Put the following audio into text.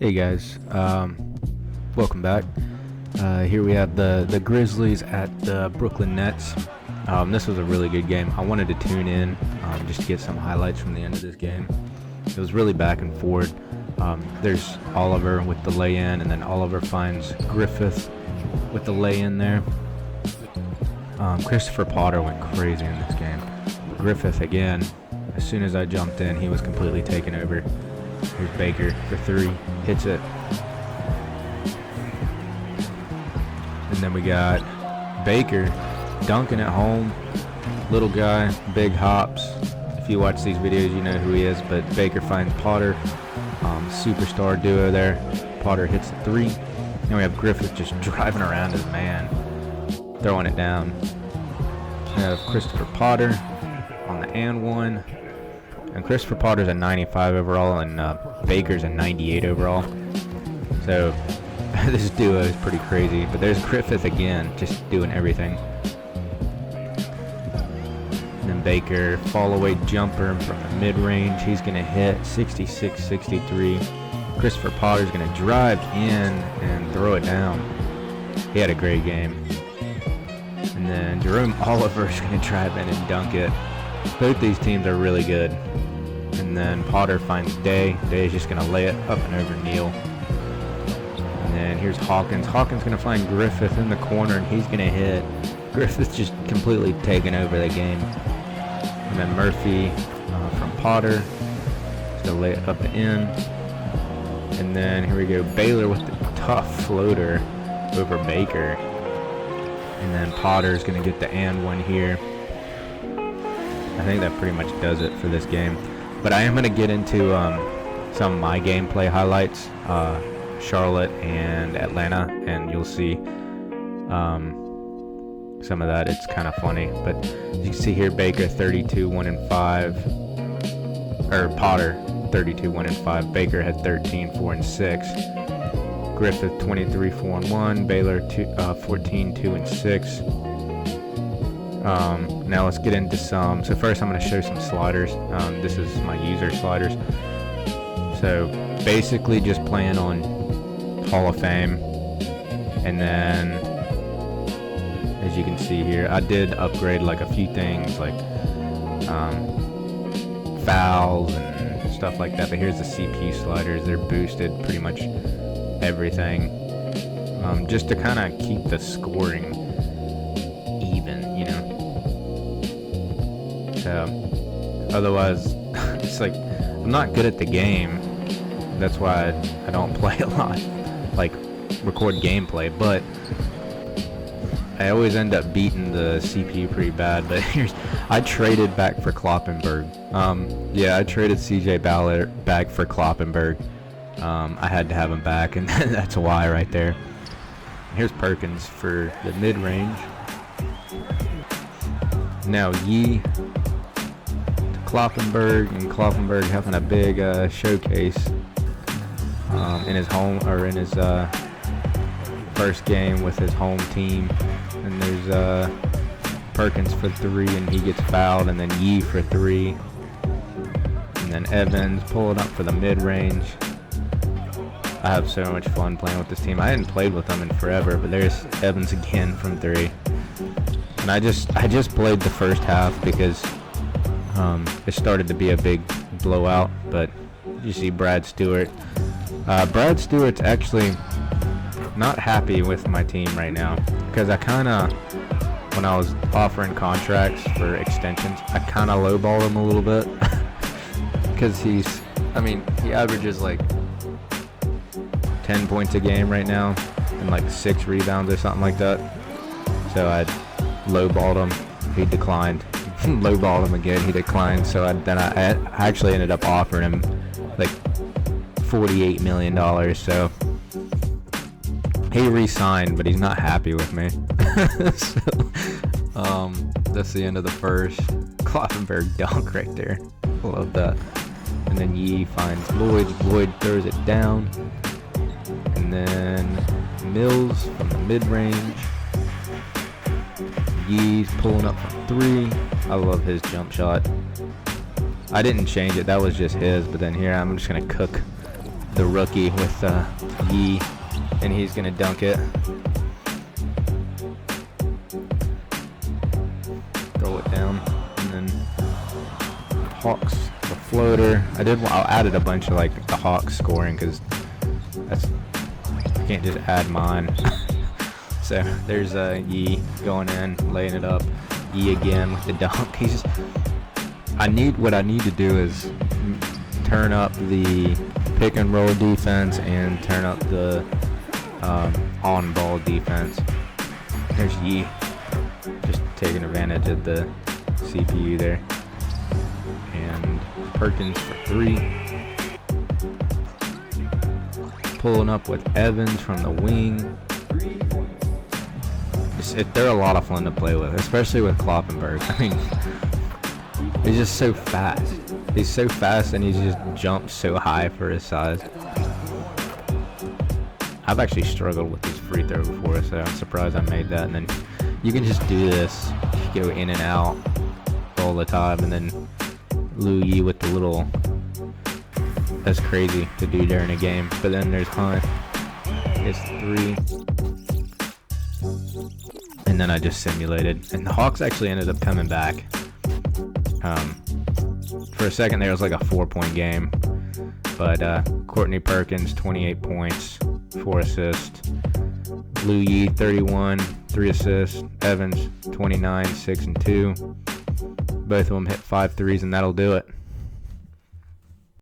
Hey guys, welcome back. Here we have the Grizzlies at the Brooklyn Nets. This was a really good game. I wanted to tune in just to get some highlights from the end of this game. It was really back and forth. There's Oliver with the lay-in, and then Oliver finds Griffith with the lay-in there. Christopher Potter went crazy in this game. Griffith again, as soon as I jumped in, he was completely taken over. Here's Baker for three, hits it. And then we got Baker dunking at home. Little guy, big hops. If you watch these videos, you know who he is, but Baker finds Potter. Superstar duo there. Potter hits the three. And we have Griffith just driving around his man, throwing it down. We have Christopher Potter on the and one. And Christopher Potter's a 95 overall, and Baker's a 98 overall. So this duo is pretty crazy. But there's Griffith again, just doing everything. And then Baker, fall away jumper from the mid-range. He's going to hit 66-63. Christopher Potter's going to drive in and throw it down. He had a great game. And then Jerome Oliver's going to drive in and dunk it. Both these teams are really good. And then Potter finds Day. Day's just going to lay it up and over Neal. And then here's Hawkins. Hawkins going to find Griffith in the corner, and he's going to hit. Griffith's just completely taken over the game. And then Murphy from Potter. He's going to lay it up the end. And then here we go. Baylor with the tough floater over Baker. And then Potter's going to get the and one here. I think that pretty much does it for this game. But I am going to get into some of my gameplay highlights, Charlotte and Atlanta, and you'll see some of that. It's kind of funny. But you can see here, Baker 32, 1-5. Or Potter 32, 1-5. Baker had 13, 4-6. Griffith 23, 4-1. Baylor 14, 2-6. Now let's get into some. So first I'm going to show some sliders. This is my user sliders. So basically just playing on Hall of Fame. And then as you can see here, I did upgrade like a few things like fouls and stuff like that. But here's the CP sliders. They're boosted pretty much everything. Just to kind of keep the scoring even, you know. So otherwise it's like I'm not good at the game. That's why I don't play a lot, like record gameplay, but I always end up beating the CPU pretty bad. But I traded back for Kloppenberg. Yeah, I traded CJ Ballard back for Kloppenberg. I had to have him back, and that's why right there. Here's Perkins for the mid-range. Now Yee to Kloppenberg, and Kloppenberg having a big showcase in his home, or in his first game with his home team. And there's Perkins for three, and he gets fouled, and then Yee for three. And then Evans pulling up for the mid-range. I have so much fun playing with this team. I hadn't played with them in forever, but there's Evans again from three. And I just played the first half because it started to be a big blowout. But you see Brad Stewart. Brad Stewart's actually not happy with my team right now, because I kind of, when I was offering contracts for extensions, I kind of lowballed him a little bit. Because he averages like 10 points a game right now and like 6 rebounds or something like that. So I lowballed him. He declined. Lowballed him again. He declined. So I actually ended up offering him like $48 million. So he re-signed, but he's not happy with me. So that's the end of the first. Kloppenberg dunk right there. Love that. And then Yee finds Lloyd. Lloyd throws it down. And then Mills from the mid-range. Yee's pulling up from three. I love his jump shot. I didn't change it. That was just his. But then here I'm just going to cook the rookie with Yee, and he's gonna dunk it. Throw it down, and then Hawks, the floater. I added a bunch of like the Hawks scoring because I can't just add mine. So there's Yee going in, laying it up. Yee again with the dunk. What I need to do is turn up the pick and roll defense and turn up the on ball defense. There's Yee, just taking advantage of the CPU there. And Perkins for 3. Pulling up with Evans from the wing. They're a lot of fun to play with, especially with Kloppenberg. I mean, he's just so fast. He's so fast, and he just jumps so high for his size. I've actually struggled with this free throw before, so I'm surprised I made that. And then you can just do this, go in and out all the time, and then Lou Yee with the little. That's crazy to do during a game. But then there's Hunt. It's 3. And then I just simulated. And the Hawks actually ended up coming back. For a second there, it was like a 4-point game. But Courtney Perkins, 28 points, 4 assists. Lou Yee, 31, 3 assists. Evans, 29, 6 and 2. Both of them hit 5 threes, and that'll do it.